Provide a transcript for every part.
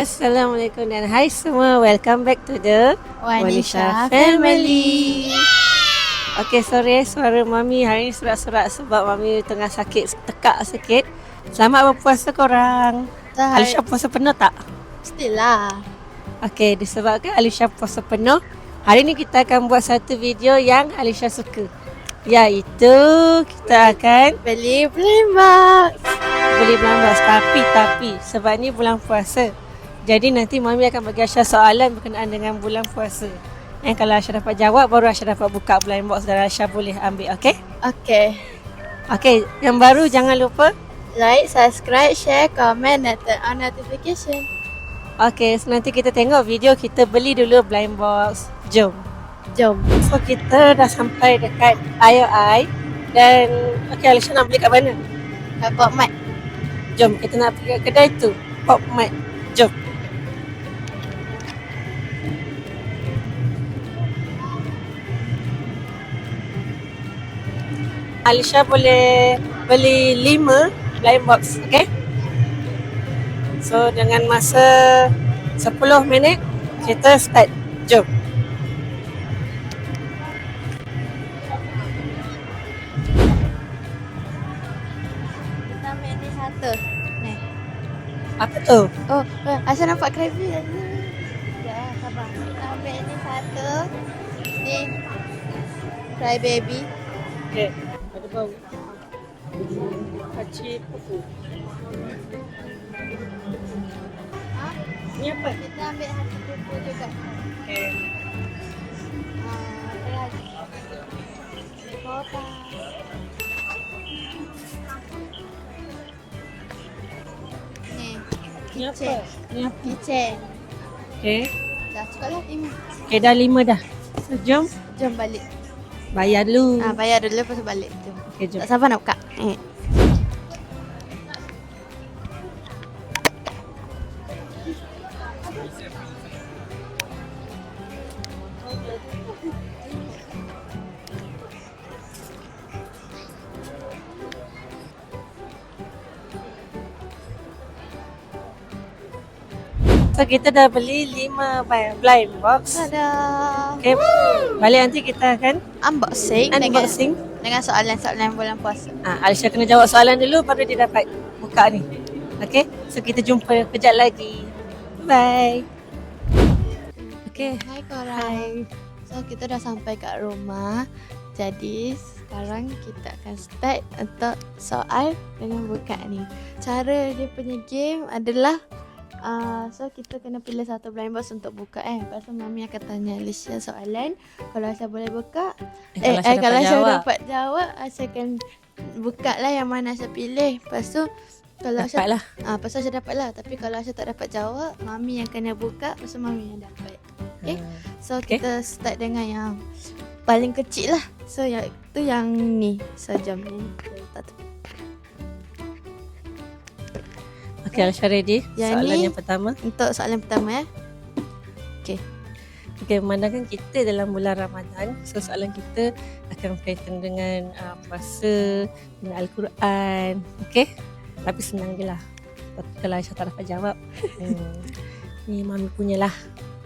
Assalamualaikum dan hai semua. Welcome back to the Wanisha Family. Okay, sorry suara Mami hari ni serak-serak sebab Mami tengah sakit, tekak sikit. Selamat berpuasa korang. Alisha puasa penuh tak? Mestilah. Okay, disebabkan Alisha puasa penuh, hari ni kita akan buat satu video yang Alisha suka. Iaitu kita akan Beli blind box. beli belambas. Tapi sebab ni bulan puasa, jadi nanti Mami akan bagi Aisyah soalan berkenaan dengan bulan puasa. Kalau Aisyah dapat jawab, baru Aisyah dapat buka blind box dan Aisyah boleh ambil, okay? Okay, yang baru jangan lupa Like, subscribe, share, comment dan turn on notification. Okay, so nanti kita tengok video kita beli dulu blind box. Jom. So kita dah sampai dekat IOI dan okay, Alisha nak beli kat mana? Kat Pop Mart. Jom, kita nak pergi kat kedai tu, Pop Mart. Jom. Alisha boleh beli 5 blind box, okay? So dengan masa 10 minit kita start. Jom. Kita ambil ni satu. Ni. Apa tu? Oh, Aisyah nampak Krabby tadi. Ya, sabar. Kita ambil ni satu. Ni Cry Baby. Okay, ada bau. Kacip apa? Ni apa? Kita ambil satu kuku juga. Okay. Apa lagi? Kota. Ni apa? Ni apa? Kitchen. Okay. Dah cukup lah 5. Okay, dah 5 dah. So jom Jom balik. bayar dulu. Bayar dulu lepas tu balik. Jom. Okay, jom. Tak sabar nak buka. So kita dah beli 5 blind box. Tada. Okay, balik nanti kita akan Unboxing dengan soalan-soalan bulan puasa. Alisha kena jawab soalan dulu baru dia dapat buka ni. Okay, so kita jumpa kejap lagi. Bye. Okay. Hai korang. So kita dah sampai kat rumah. Jadi sekarang kita akan start untuk soal dengan buka ni. Cara dia punya game adalah so kita kena pilih satu blind box untuk buka Lepas tu Mami akan tanya Alisha soalan. Kalau Aisyah boleh buka kalau Aisyah dapat jawab, Aisyah akan buka lah yang mana Aisyah pilih. Lepas tu kalau Dapat lah. Lepas tu Aisyah dapat lah. Tapi kalau Aisyah tak dapat jawab, Mami yang kena buka. Lepas tu Mami yang dapat. Okay. So kita start dengan yang paling kecil lah. So yang tu yang ni. So jom ni kita letak tu. Okay, Alisha ready? Yang Soalan ni yang pertama. untuk soalan pertama Okay, memandangkan kita dalam bulan Ramadan, so soalan kita akan berkaitan dengan puasa, dengan Al-Quran. Okay? Tapi senang je lah. Tapi kalau Aisyah tak dapat jawab, ni Mami punyalah.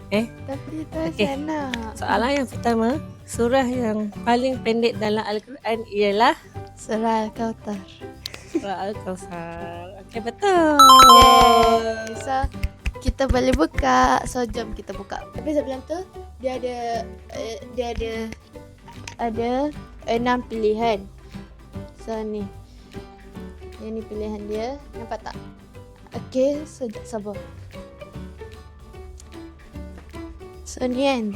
Tapi tu Okay. Aisyah nak. Soalan yang pertama, surah yang paling pendek dalam Al-Quran ialah Surah Al-Kauthar. surah Al-Kawthar. Okay, betul. Yeay. So kita boleh buka. So jom kita buka. Tapi sebelum tu dia ada 6 pilihan. So ni. Yang ni pilihan dia. Nampak tak? Okay, so sabar. So ni kan.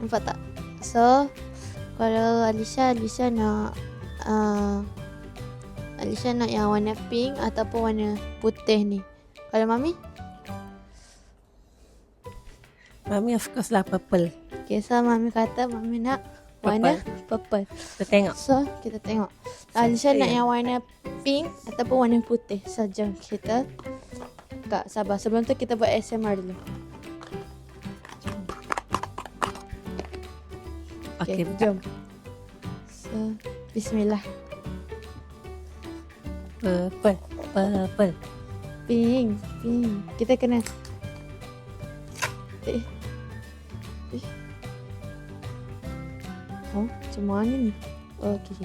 Nampak tak? So kalau Alisha nak Alisha nak yang warna pink ataupun warna putih ni. Kalau Mami? Mami of course lah purple. Okay, so Mami kata Mami nak warna purple. Kita tengok. So kita tengok. Alisha nak yang warna pink ataupun warna putih. So jom kita buka. Sabar, sebelum tu kita buat ASMR dulu. Okay, jom. So bismillah. Purple. Pink. Kita kena. Oh, macam mana ni? Oh, okey.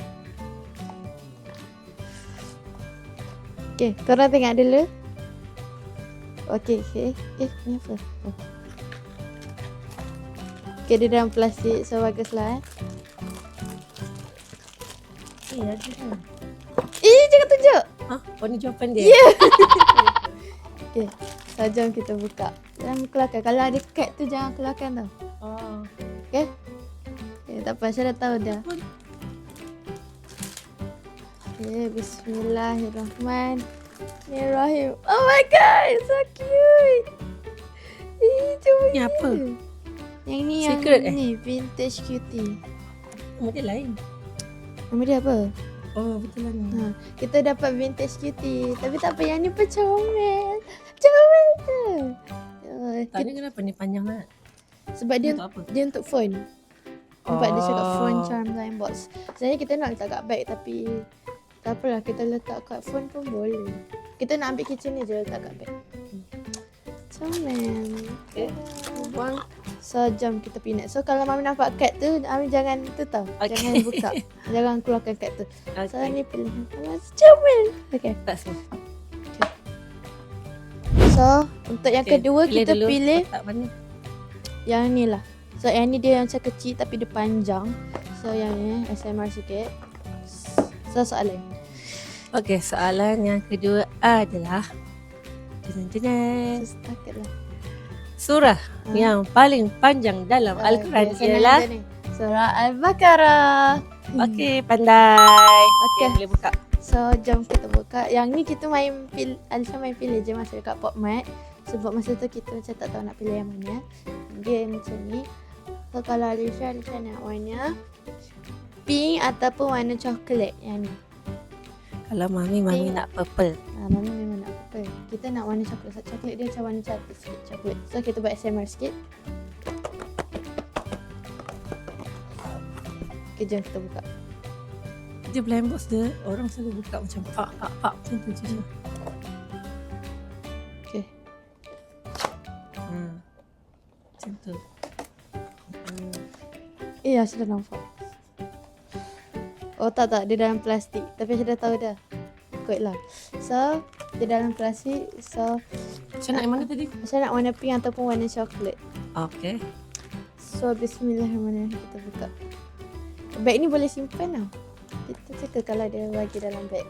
Okey, korang tengok dulu. Okey. Ni apa? Oh. Okey, dia dalam plastik. So, baguslah Ada kan? Jangan tunjuk. Oh ni jawapan dia? Ya. Okey, so jom kita buka. Jangan keluarkan. Kalau ada kad tu jangan keluarkan tau. Oh. Okey? Tak apa, saya dah tahu dah. Okay, bismillahirrahmanirrahim. Oh my god, so cute. Cuba Ni apa? Yang ni Secret, yang ni, vintage cutie. Nama dia lain. Nama dia apa? Oh betul lah ni. Kita dapat vintage cutie. Tapi tak apa, yang ni pun comel. Comel tu. Tanya kenapa ni panjang sangat? Sebab dia Untuk apa? dia untuk phone. Nampak dia cakap phone Oh. charm line box. Sebenarnya kita nak letak kat bag tapi tak apalah, kita letak kat phone pun boleh. Kita nak ambil kitchen ni je letak kat bag. Comel. Okay. Buang. So jom kita pinat. So kalau Mami nampak kad tu, Mami jangan tu tau. Okay. Jangan buka. Jangan keluarkan kad tu. So Okay. ni pilihan Mami comel. Okay. Tak semua. So untuk yang Okay, kedua kita dulu pilih kotak mana? yang ni lah. So yang ni dia macam kecil tapi dia panjang. So yang ni SMR sikit. So soalan. Okey, soalan yang kedua adalah So setakat lah. surah yang paling panjang dalam Al-Quran Okay, senang ialah je ni. Surah Al-Baqarah. okey, pandai. Okey. Boleh buka. So jom kita buka. Yang ni kita Alisha main pilih je masa dekat PopMart. Sebab masa tu kita macam tak tahu nak pilih yang mana. Dia macam ni. So kalau Alisha nak warna pink ataupun warna coklat yang ni. Kalau Mami nak purple. Mami memang nak purple. Kita nak warna coklat. So coklat dia macam warna cantik sikit. Coklat. So kita buat SMR sikit. Okay, jom kita buka. Dia blind box dia, orang selalu buka macam pak macam tu je. Okay. Macam tu. Ya, sudah nampak. Oh tak, dia dalam plastik. Tapi saya dah tahu dah. Ikutlah. So, dia dalam plastik. So, Macam nak yang mana tadi? saya nak warna pink ataupun warna coklat. Okey. So, bismillahirrahmanirrahim. Kita buka. Beg ni boleh simpan tau. Kita suka kalau dia bagi dalam beg.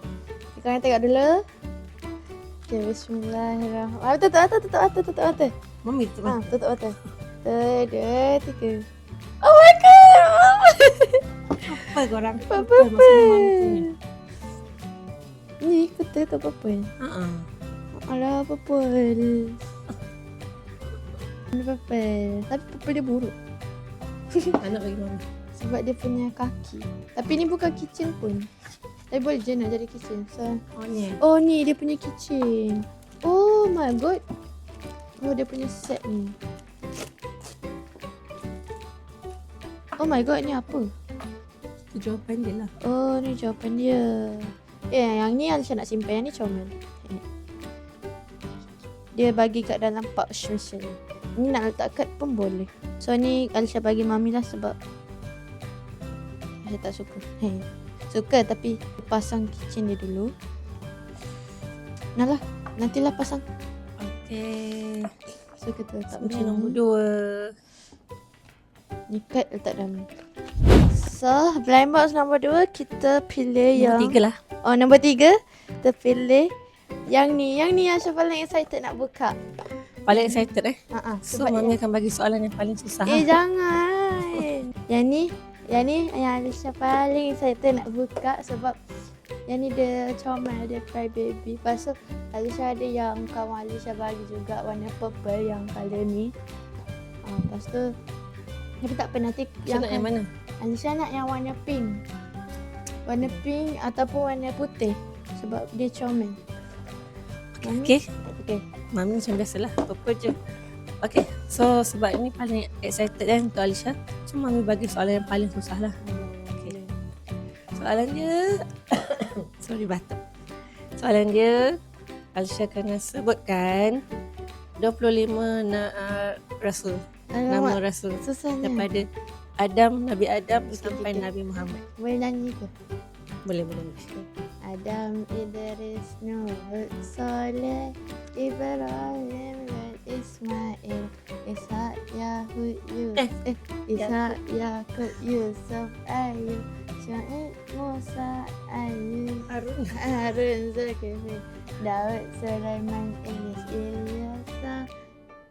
Korang tengok dulu. Okay, bismillahirrahmanirrahim. Tutup mata. Mami tu mana? Tutup mata. 1, 2, 3. Oh my god! Apa korang? Purple. Maksudnya Mami punya. Ni kutu ke purple? Alah, purple. Ini purple. Tapi purple dia buruk. Tak nak bagi Mami. Sebab dia punya kaki. Tapi ni bukan kitchen pun. Tapi boleh je nak jadi kitchen. So, Oh ni. oh ni dia punya kitchen. Oh my god. Oh dia punya set ni. Oh my god, ni apa? Itu jawapan dia lah. Oh ni jawapan dia. Yang ni Alisha nak simpan. Yang ni comel. Dia bagi kat dalam pouch macam ni. Ni nak letak kad pun boleh. So ni Alisha bagi Mami lah sebab saya tak suka. Suka tapi pasang kitchen dia dulu. Nah lah, nantilah pasang. Okey. So kita letak Ni macam nombor ni. 2. Ni kad letak dalam ni. So blind box nombor 2 kita pilih yang Nombor 3 lah. Oh nombor 3 kita pilih yang ni. Yang ni yang saya paling excited nak buka. Paling excited So sebab Mami akan bagi soalan yang paling susah. jangan. Yang ni yang Alisha paling excited nak buka sebab yang ni dia comel, dia cry baby. Lepas tu Alisha ada yang kawan Alisha bagi juga warna purple yang colour ni. Lepas tu tapi tak apa nanti Macam nak yang mana? Alisha nak yang warna pink. Warna pink ataupun warna putih sebab dia comel. Okey. Okey. Mami macam biasalah. Purple je. Okay, so sebab ini paling excited kan untuk Alisha. So Mami bagi soalan yang paling susah lah. Okay. Soalan dia Sorry batuk. Soalan dia Alisha kena sebutkan 25 Rasul. Nama Alamak, Rasul. susahnya. Daripada Adam, Nabi Adam Okey, sampai okey. Nabi Muhammad. Boleh nyanyi ke? Boleh. Adam, Idris, Nuh, Saleh, Ibrahim dan Ismail, Ishak, Yahud, Ishak, Yakub, Yusuf, Ayub, Syuaib, Musa, Ayub, Harun, Zulkifli, Daud, Sulaiman, Ilyas,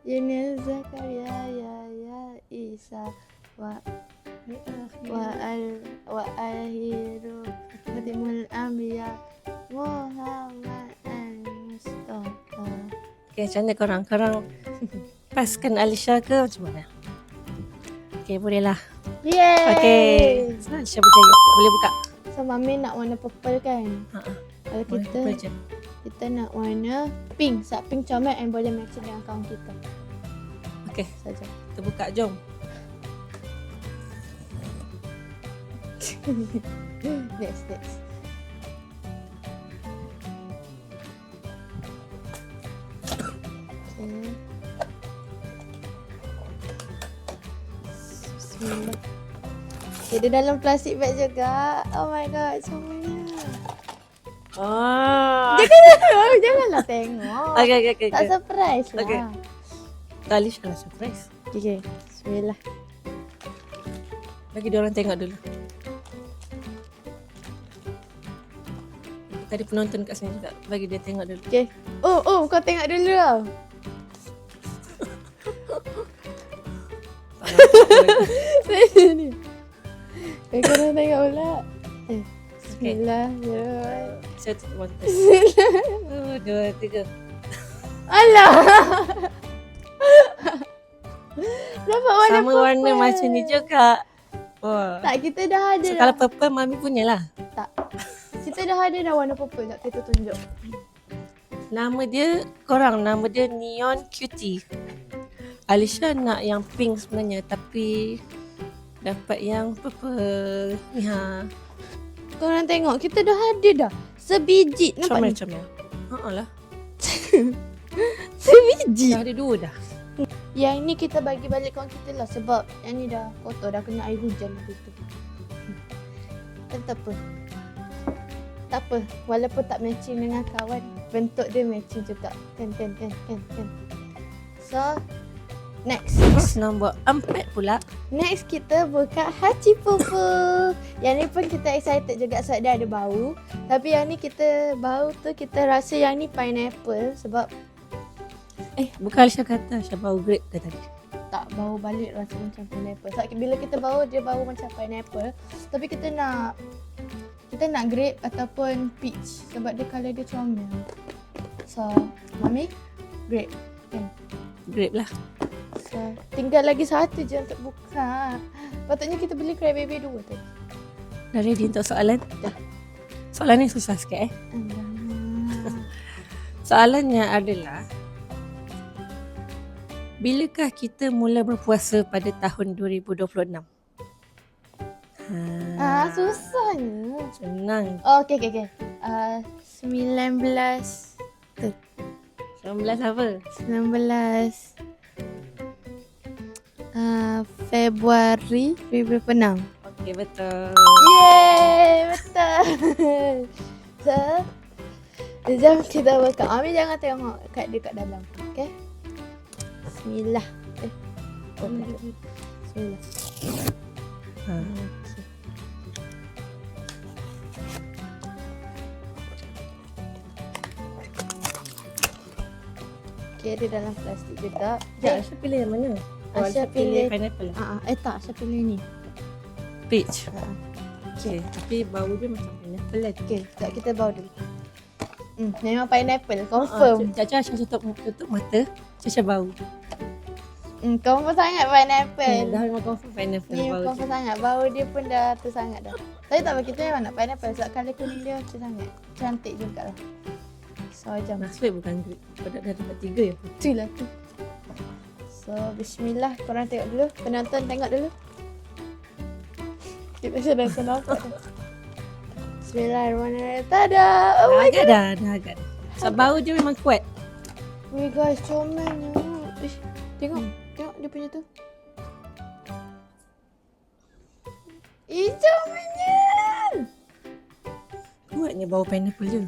Yunus, Zakaria, Yahya, Isa, wa akhiru khatimul anbiya Muhammad al-Mustafa. Okay, macam mana korang paskan Alisha ke macam mana? Okay, bolehlah. Yeay! Okay, so, Alisha berjaya. Boleh buka. So Mami nak warna purple kan? Kalau Boleh je. kita nak warna pink. Sebab pink comel and boleh matching dengan kawan kita. Okay, Saja. kita buka, jom. Next. Okay. Bismillah. Okay, dia dalam plastik bag juga. Oh my god, comelnya. Janganlah tengok. Okay. Tak surprise lah. Okay. Alisha lah surprise. Okay. Bismillah. Bagi diorang tengok dulu. Tadi penonton kat sini juga. Bagi dia tengok dulu. Okay. Oh, kau tengok dulu tau. Ni. Korang tengok pula. Bismillah. Saya tutup mata. 1, 2, 3. Alah. Dapat warna Sama purple. warna macam ni juga. Wah. Tak, kita dah ada So, dah. kalau purple Mami punya lah. Tak. Kita dah ada dah warna purple. Tak, kita tunjuk. Nama dia Neon Cutie. Alisha nak yang pink sebenarnya tapi dapat yang purple. Ni ha. Korang tengok, kita dah ada dah. Sebiji. Nampak ni? Comel. Lah. Sebiji. Dah ada 2 dah. Yang ni kita bagi balik kawan kita lah. Sebab yang ni dah kotor. Dah kena air hujan waktu tu. Tak apa. Tak apa. Walaupun tak matching dengan kawan, bentuk dia matching juga. Kan. So, next. Nombor 4 pula. Next kita buka Hachi Pupu. Yang ni pun kita excited juga sebab dia ada bau. Tapi yang ni kita bau tu kita rasa yang ni pineapple sebab Bukan Alisha kata Alisha bau grape ke tadi. tak bau balik rasa macam pineapple. Sebab bila kita bau dia bau macam pineapple. Tapi kita nak grape ataupun peach sebab dia colour dia comel. So, Mami, grape. Kan? Grape lah. So, tinggal lagi satu je untuk buka. Patutnya kita beli crybaby 2 tadi. Dah ready untuk soalan? Dah. Soalan ni susah sikit Soalannya adalah, bilakah kita mula berpuasa pada tahun 2026? Susahnya. Senang. Oh, okay. 19 apa? 19 Februari 2006. Okey, betul. Yeay, betul. So, jom kita buka. Ami jangan tengok kat dia kat dalam. Okay? Bismillah. Bismillah. Okay, dia dalam plastik juga. Ya, Aisyah pilih yang mana? Aisyah pilih pineapple lah. tak, Aisyah pilih ni. Peach. Okey, tapi bau dia macam pineapple lah. Okay, sekejap kita bawa dulu. Memang pineapple, confirm. Caca Aisyah tutup mata, Caca bau. Confirm sangat pineapple. Dah memang confirm pineapple Ni bau. confirm sangat. Bau dia pun dah tu sangat dah. Tapi tak apa, kita memang nak pineapple sebab colour kuning dia macam sangat. Cantik juga lah. So, jom. Nasib bukan grape. Pada dah dapat 3 ya. Itulah tu. So, bismillah. Korang tengok dulu. Penonton tengok dulu. Kita sudah nampak. Bismillahirrahmanirrahim. Tada! Oh my god. Dah agak dah. So bau dia memang kuat. Weh guys, comelnya. Ish, tengok. Tengok dia punya tu. Comelnya. Kuatnya bau pineapple dia.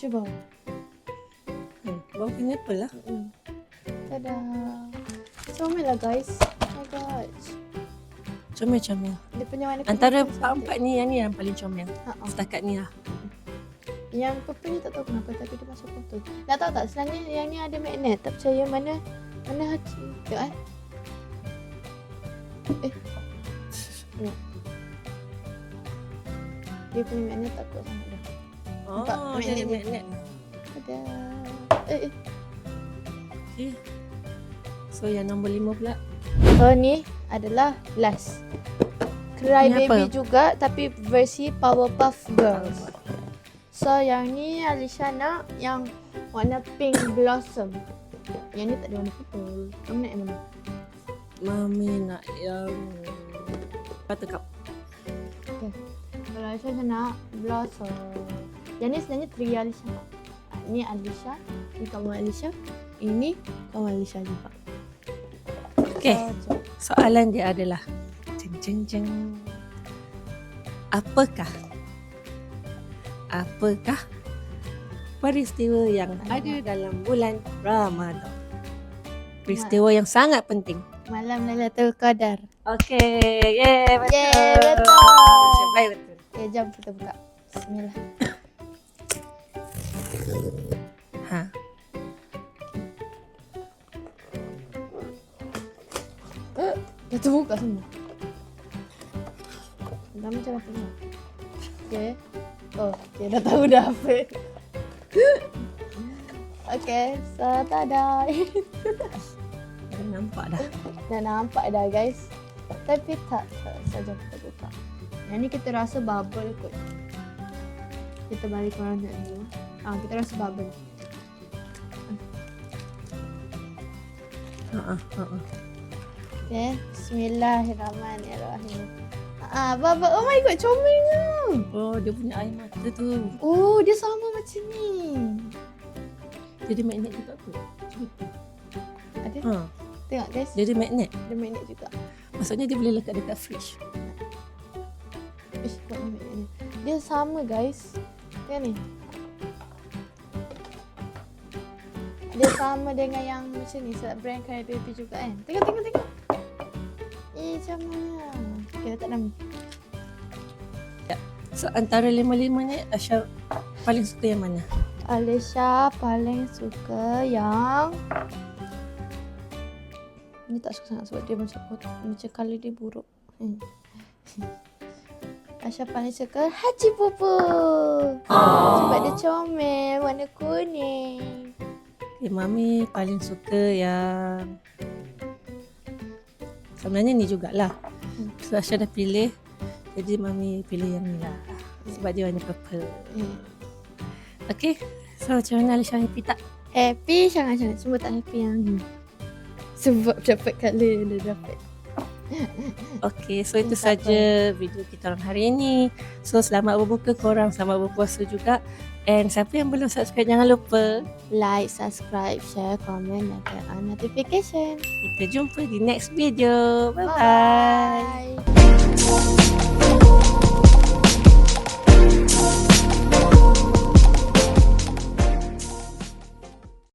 Cuba. Bau pineapple lah. Tada. Comel lah guys. Oh my god. Comel-comel. Dia punya warna Antara pink tu empat-empat ni yang paling comel. Ha-ha. Setakat ni lah. Yang purple ni tak tahu kenapa tapi dia masuk purple. Dah tahu tak sebenarnya yang ni ada magnet. Tak percaya mana hati. Tengok Tengok. Dia punya magnet tak kuat sangat dah. Nampak dia ada magnet magnet. Ada. Okay. So yang nombor 5 pula. So ni adalah last. Cry Ni Baby apa? juga tapi versi Powerpuff Girls. So yang ni Alisha nak yang warna pink blossom. Yang ni tak ada warna purple. Kamu nak yang mana? Mami nak yang buttercup. Kalau Alisha nak blossom. Yang ni sebenarnya three Alisha. Ni Alisha, ni kawan Alisha, ini kawan Alisha juga. Okay. Soalan dia adalah jeng. Apakah peristiwa yang ada dalam bulan Ramadan? Peristiwa yang sangat penting. Malam Lailatul Qadar. Okay, betul. Yeay, betul. Baik, betul. Okay, jom kita buka. Bismillah. Ha. Dah terbuka semua. Dah macam apa ni? Okay. Oh, okay, dah tahu dah apa. Okay, so tada. Dah nampak dah. Dah nampak dah guys. Tapi tak saja kita buka. Yang ni kita rasa bubble kot. Kita balik orang nak dulu. Kita rasa bubble. Okay, bismillahirrahmanirrahim. Bubble. Oh my god, comelnya. Oh, dia punya air mata tu. Oh, dia sama macam ni. Dia ada magnet juga tu. Ada? Ha. Tengok guys. Dia ada magnet. Ada magnet juga. Maksudnya dia boleh lekat dekat fridge. Ish, kuat ni magnet. Dia sama guys. Tengok ni. Dia sama dengan yang macam ni. Sebab brand Cry Baby juga kan. Tengok. Comelnya. Okay, letak nama. So antara 5 ni Asha paling suka yang mana? Alisha paling suka yang ni tak suka sangat sebab dia macam colour dia buruk. Asha paling suka Haji Pupu. Sebab dia comel warna kuning. Okay, Mami paling suka yang sebenarnya ni jugalah. So Asha dah pilih. Jadi Mami pilih yang ni lah. Sebab dia warna purple. Okay. So macam mana Alisha, happy tak? Happy sangat-sangat. Semua tak happy yang ni. Sebab dapat colour yang dia dapat. Okay, so itu saja video kita orang hari ini. So selamat berbuka korang, selamat berpuasa juga. And siapa yang belum subscribe, jangan lupa Like, subscribe, share, komen dan turn on notification. kita jumpa di next video. Bye-bye. Bye.